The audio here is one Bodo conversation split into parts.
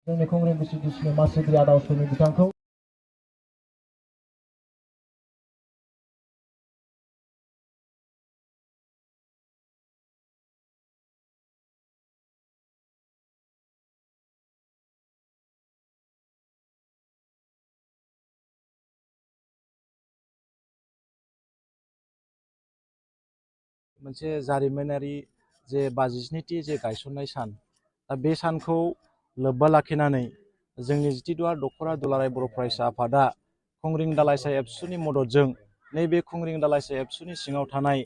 जोंनि कंग्रेस कनस्टिटिउसननि मासिगिरि आदावसोनि बिथांखौ मोनसे जारिमिनारि जे 52थि जे गायसननाय सान दा बे सानखौ लोब्बा लाखिनानै जोंनि जितिदुवार दख'रा दुलाराय बर' फरायसा आफादा खुंग्रिं दालाइसा एबसुनि मददजों नैबे खुंग्रिं दालाइसा एबसुनि सिङाव थानाय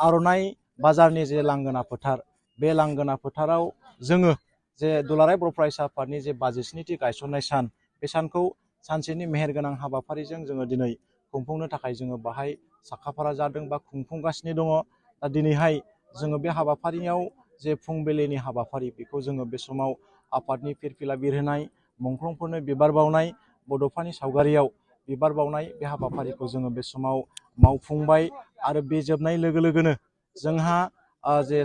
आर'नाइ बाजारनि जे लांगोना फोथार बे लांगोना फोथाराव जोङो जे दुलाराय बर' फरायसा आफादनि जे 52थि गायसननाय सान बे सानखौ सानसेनि मेहेरगोनां हाबाफारिजों जोङो दिनै खुंफुंनो थाखाय जोङो बाहाय साखाफारा जादों बा खुंफुंगासिनो दङ। दा दिनैहाय जोङो बे हाबाफारियाव जे फुंबिलिनि हाबाफारि बेखौ जोङो बे समाव आफादनि फिरफिला बिरहोनाय, मुंख्लंफोरनो बिबार बावनाय, बड'फानि सावगारियाव बिबार बावनाय बे हाबाफारिखौ जोङो बे समाव मावफुंबाय। आरो बे जोबनाय लोगो लोगोनो जोंहा जे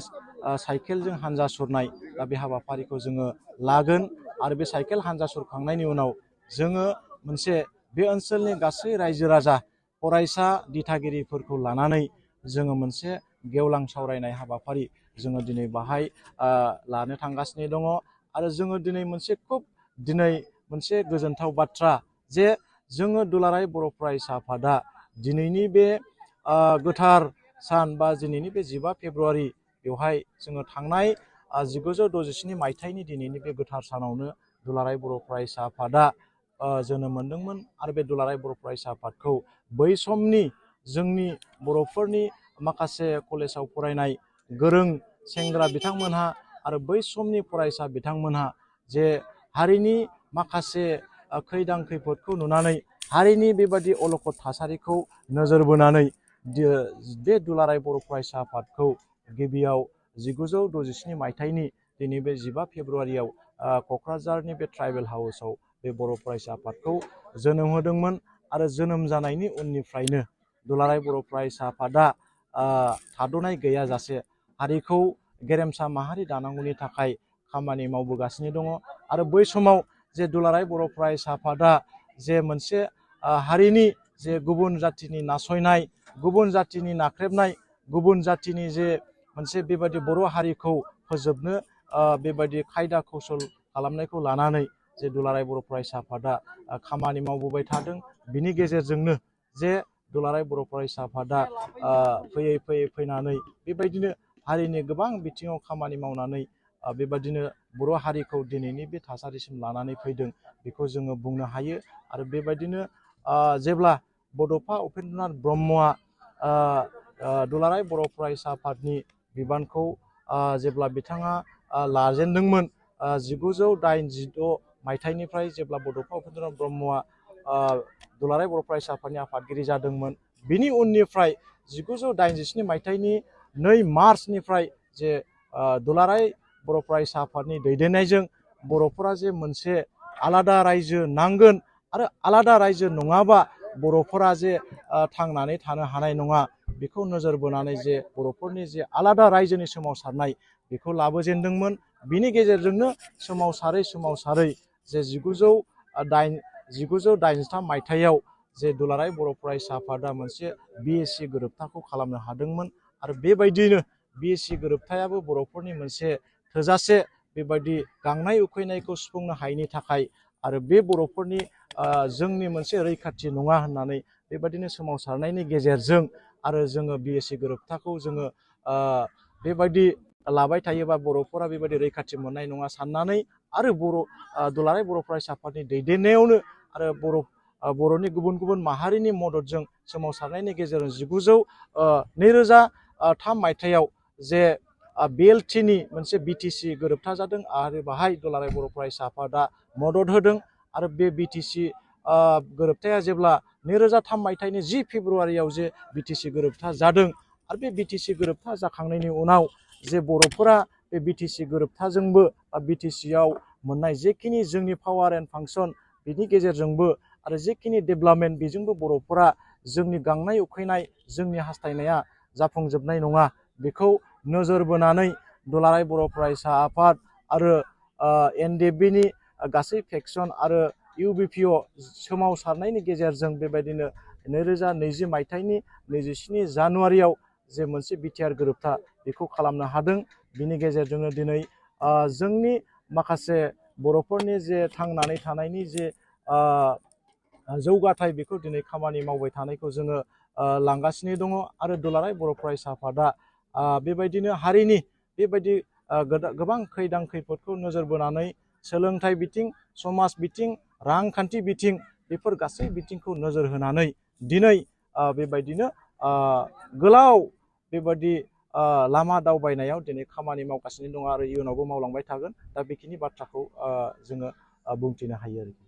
साइकेलजों हानजा सुरनाय दा बे हाबाफारिखौ जोङो लागोन। आरो बे साइकेल हानजा सुरखांनायनि उनाव जोङो मोनसे बे ओनसोलनि गासै रायजो राजा फरायसा दिथागिरिफोरखौ लानानै जोङो मोनसे गेवलां सावरायनाय हाबाफारि जोङो दिनै बाहाय लानो थांगासिनो दङ। आरो जोङो दिनै मोनसे गोजोनथाव बाथ्रा जे जोङो दुलाराय बर' फरायसा आफादा दिनैनि बे गोथार सान बा दिनैनि बे 15 फेब्रुवारि बेवहाय जोङो थांनाय 1967 मायथाइनि दिनैनि बे गोथार सानावनो दुलाराय बर' फरायसा आफादा जोनोम मोनदोंमोन। आरो बे दुलाराय बर' फरायसा आफादखौ बै समनि जोंनि बर'फोरनि माखासे कलेजाव फरायनाय गोरों सेंग्रा बिथांमोनहा आरो बै समनि फरायसा बिथांमोनहा जे हारिनि माखासे खैदां खैफोदखौ नुनानै हारिनि बेबादि अलखद थासारिखौ नोजोर बोनानै बे दुलाराय बर' फरायसा आफादखौ गिबियाव 1967 मायथाइनि दिनै बे 15 फेब्रुवारियाव क'क्राझारनि बे ट्राइबेल हाउसआव बे बर' फरायसा आफादखौ जोनोम होदोंमोन। आरो जोनोम जानायनि उननिफ्रायनो दुलाराय बर' फरायसा आफादा थाद'नाय गैयाजासे हारिखौ गेरेमसा माहारि दानांगौनि थाखाय खामानि मावबोगासिनो दङ। आरो बै समाव जे दुलाराय बर' फरायसा आफादा जे मोनसे हारिनि जे गुबुन जाथिनि नासयनाय, गुबुन जातिनि नाख्रेबनाय, गुबुन जातिनि जे मोनसे बेबायदि बर' हारिखौ फोजोबनो बेबायदि खायदा कौसल खालामनायखौ लानानै जे दुलाराय बर' फरायसा आफादा खामानि मावबोबाय थादों। बिनि गेजेरजोंनो जे दुलाराय बर' फरायसा आफादा फैयै फैनानै बेबायदिनो हारिनि गोबां बिथिङाव खामानि मावनानै बेबायदिनो बर' हारिखौ दिनैनि बे थासारिसिम लानानै फैदों बेखौ जोङो बुंनो हायो। आरो बेबायदिनो जेब्ला बड'फा उपेन्द्रनाथ ब्रह्मआ दुलाराय बर' फरायसा आफादनि बिबानखौ जेब्ला बिथाङा लाजेनदोंमोन 1986 मायथाइनिफ्राय जेब्ला बड'फा उपेन्द्रनाथ ब्रह्मआ दुलाराय बर' फरायसा आफादनि आफादगिरि जादोंमोन, बिनि उननिफ्राय 1987 मायथाइनि 2 मार्चनिफ्राय जे दुलाराय बर' फरायसा आफादनि दैदेननायजों बर'फोरा जे मोनसे आलादा रायजो नांगोन आरो आलादा रायजो नङाबा बर'फोरा जे थांनानै थानो हानाय नङा बेखौ नोजोर बोनानै जे बर'फोरनि जे आलादा रायजोनि सोमावसारनाय बेखौ लाबोजेनदोंमोन। बिनि गेजेरजोंनो सोमावसारै जे 1983 मायथाइयाव जे दुलाराय बर' फरायसा आफादा मोनसे BSc गोरोबथाखौ खालामनो हादोंमोन। आरो बेबायदियैनो BSc गोरोबथायाबो बर'फोरनि मोनसे थोजासे बेबायदि गांनाय उखैनायखौ सुफुंनो हायैनि थाखाय आरो बे बर'फोरनि जोंनि मोनसे रैखाथि नङा होननानै बेबायदिनो सोमावसारनायनि गेजेरजों आरो जोङो BSc गोरोबथाखौ जोङो बेबायदि लाबाय थायोबा बर'फोरा बेबायदि रैखाथि मोननाय नङा साननानै आरो दुलाराय बर' फरायसा आफादनि दैदेननायावनो आरो बर'नि गुबुन गुबुन माहारिनि मददजों सोमावसारनायनि गेजेरजों 2003 मायथाइयाव जे BLTनि मोनसे BTC गोरोबथा जादों आरो बाहाय दुलाराय बर' फरायसा आफादा मदद होदों। आरो बे BTC गोरोबथाया जेब्ला 2003 मायथाइनि 10 फेब्रुवारियाव जे BTC गोरोबथा जादों आरो बे BTC गोरोबथा जाखांनायनि उनाव जे बर'फोरा बे BTC गोरोबथाजोंबो BTCआव मोननाय जेखिनि जोंनि पावार एन्ड फांसन बिनि गेजेरजोंबो आरो जेखिनि डेभेलपमेन्ट बेजोंबो बर'फोरा जोंनि गांनाय उखैनाय जोंनि हास्थायनाया जाफुंजोबनाय नङा बेखौ नोजोर बोनानै दुलाराय बर' फरायसा आफाद आरो NDFB नि गासै फेक्सन आरो UBPO सोमावसारनायनि गेजेरजों बेबायदिनो 2020 मायथाइनि 27 जानुवारियाव जे मोनसे बिटिआर गोरोबथा बेखौ खालामनो हादों। बिनि गेजेरजोंनो दिनै जोंनि माखासे बर'फोरनि जे थांनानै थानायनि जे जौगाथाय बेखौ दिनै खामानि मावबाय थानायखौ जोङो लांगासिनो दङ। आरो दुलाराय बर' फरायसा आफादा बेबायदिनो हारिनि बेबायदि गोबां खैदां खैफोदखौ नोजोर बोनानै सोलोंथाइ बिथिं, समाज बिथिं, रांखान्थि बिथिं बेफोर गासै बिथिंखौ नोजोर होनानै दिनै बेबायदिनो गोलाव बेबायदि लामा दावबायनायाव दिनै खामानि मावगासिनो दङ आरो इयुनावबो मावलांबाय थागोन। दा बेखिनि बाथ्राखौ जोङो बुंथिनो हायो आरोखि।